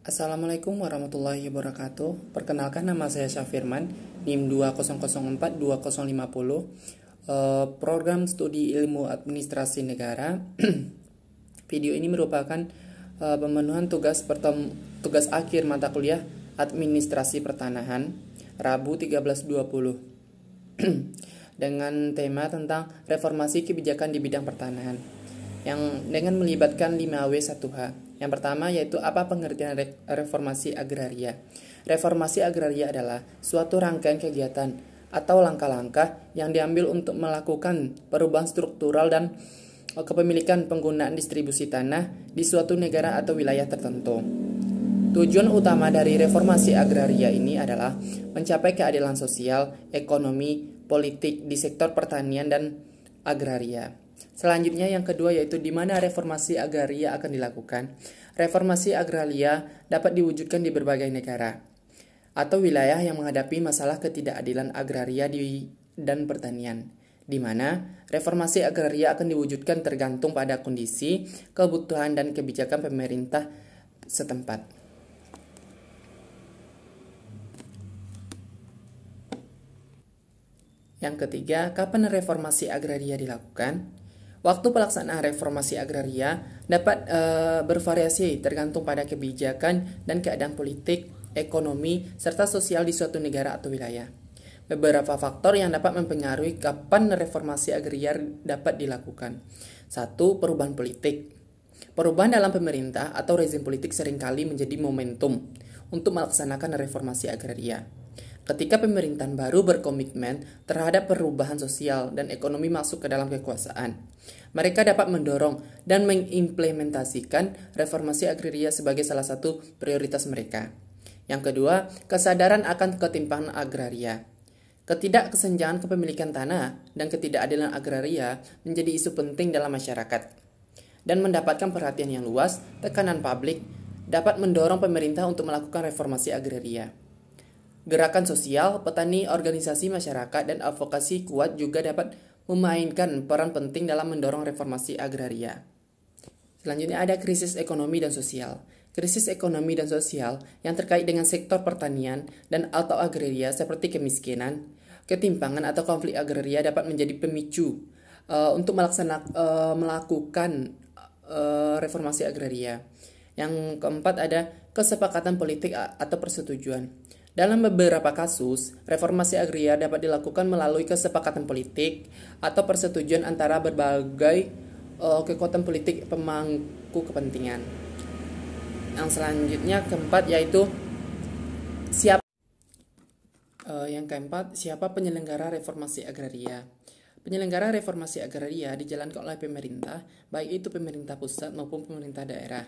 Assalamualaikum warahmatullahi wabarakatuh. Perkenalkan, nama saya Syafirman, NIM 2004-2050, Program Studi Ilmu Administrasi Negara. Video ini merupakan pemenuhan tugas akhir mata kuliah Administrasi Pertanahan Rabu 13.20 dengan tema tentang reformasi kebijakan di bidang pertanahan yang dengan melibatkan 5W1H. Yang pertama yaitu apa pengertian reformasi agraria. Reformasi agraria adalah suatu rangkaian kegiatan atau langkah-langkah yang diambil untuk melakukan perubahan struktural dan kepemilikan penggunaan distribusi tanah di suatu negara atau wilayah tertentu. Tujuan utama dari reformasi agraria ini adalah mencapai keadilan sosial, ekonomi, politik di sektor pertanian dan agraria. Selanjutnya yang kedua yaitu di mana reformasi agraria akan dilakukan. Reformasi agraria dapat diwujudkan di berbagai negara atau wilayah yang menghadapi masalah ketidakadilan agraria dan pertanian, di mana reformasi agraria akan diwujudkan tergantung pada kondisi, kebutuhan, dan kebijakan pemerintah setempat. Yang ketiga, kapan reformasi agraria dilakukan? Waktu pelaksanaan reformasi agraria dapat bervariasi tergantung pada kebijakan dan keadaan politik, ekonomi, serta sosial di suatu negara atau wilayah. Beberapa faktor yang dapat mempengaruhi kapan reformasi agraria dapat dilakukan. 1. Perubahan politik. Perubahan dalam pemerintah atau rezim politik seringkali menjadi momentum untuk melaksanakan reformasi agraria. Ketika pemerintahan baru berkomitmen terhadap perubahan sosial dan ekonomi masuk ke dalam kekuasaan, mereka dapat mendorong dan mengimplementasikan reformasi agraria sebagai salah satu prioritas mereka. Yang kedua, kesadaran akan ketimpangan agraria. Ketidakkesenjangan kepemilikan tanah dan ketidakadilan agraria menjadi isu penting dalam masyarakat dan mendapatkan perhatian yang luas. Tekanan publik dapat mendorong pemerintah untuk melakukan reformasi agraria. Gerakan sosial, petani, organisasi masyarakat, dan advokasi kuat juga dapat memainkan peran penting dalam mendorong reformasi agraria. Selanjutnya ada krisis ekonomi dan sosial. Krisis ekonomi dan sosial yang terkait dengan sektor pertanian dan atau agraria seperti kemiskinan, ketimpangan atau konflik agraria dapat menjadi pemicu untuk melakukan reformasi agraria. Yang keempat ada kesepakatan politik atau persetujuan. Dalam beberapa kasus, reformasi agraria dapat dilakukan melalui kesepakatan politik atau persetujuan antara berbagai kekuatan politik pemangku kepentingan. Yang selanjutnya keempat yaitu siapa penyelenggara reformasi agraria. Penyelenggara reformasi agraria dijalankan oleh pemerintah, baik itu pemerintah pusat maupun pemerintah daerah.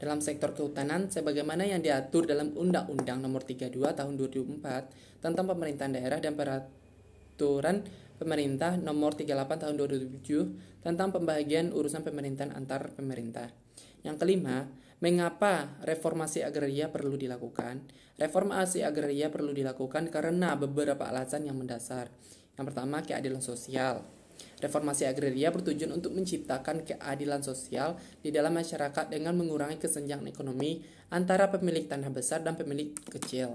Dalam sektor kehutanan, sebagaimana yang diatur dalam Undang-Undang Nomor 32 Tahun 2004 tentang Pemerintahan Daerah dan Peraturan Pemerintah Nomor 38 Tahun 2007 tentang pembagian urusan pemerintahan antar pemerintah. Yang kelima, mengapa reformasi agraria perlu dilakukan? Reformasi agraria perlu dilakukan karena beberapa alasan yang mendasar. Yang pertama, keadilan sosial. Reformasi agraria bertujuan untuk menciptakan keadilan sosial di dalam masyarakat dengan mengurangi kesenjangan ekonomi antara pemilik tanah besar dan pemilik kecil.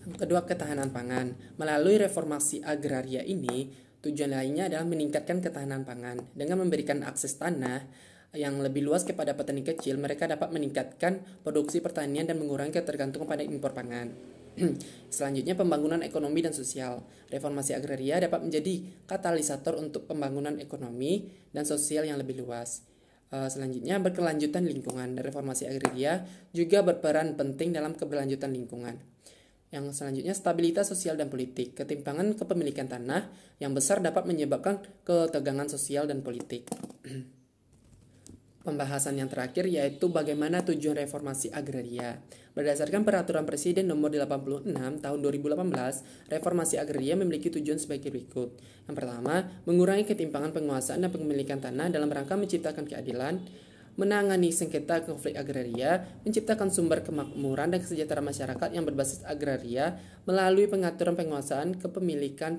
Yang kedua, ketahanan pangan. Melalui reformasi agraria ini, tujuan lainnya adalah meningkatkan ketahanan pangan. Dengan memberikan akses tanah yang lebih luas kepada petani kecil, mereka dapat meningkatkan produksi pertanian dan mengurangi ketergantungan pada impor pangan. Selanjutnya, pembangunan ekonomi dan sosial. Reformasi agraria dapat menjadi katalisator untuk pembangunan ekonomi dan sosial yang lebih luas. Selanjutnya, berkelanjutan lingkungan. Reformasi agraria juga berperan penting dalam keberlanjutan lingkungan. Yang selanjutnya, stabilitas sosial dan politik. Ketimpangan kepemilikan tanah yang besar dapat menyebabkan ketegangan sosial dan politik. Pembahasan yang terakhir yaitu bagaimana tujuan reformasi agraria. Berdasarkan Peraturan Presiden Nomor 86 Tahun 2018, reformasi agraria memiliki tujuan sebagai berikut. Yang pertama, mengurangi ketimpangan penguasaan dan kepemilikan tanah dalam rangka menciptakan keadilan, menangani sengketa konflik agraria, menciptakan sumber kemakmuran dan kesejahteraan masyarakat yang berbasis agraria melalui pengaturan penguasaan kepemilikan,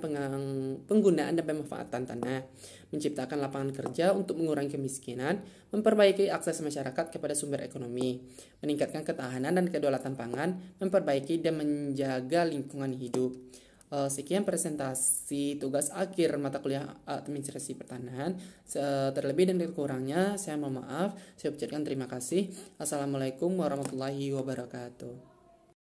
penggunaan dan pemanfaatan tanah, menciptakan lapangan kerja untuk mengurangi kemiskinan, memperbaiki akses masyarakat kepada sumber ekonomi, meningkatkan ketahanan dan kedaulatan pangan, memperbaiki dan menjaga lingkungan hidup. Sekian presentasi tugas akhir mata kuliah administrasi pertanahan. Terlebih dan kurangnya saya mohon maaf. Saya ucapkan terima kasih. Assalamualaikum warahmatullahi wabarakatuh.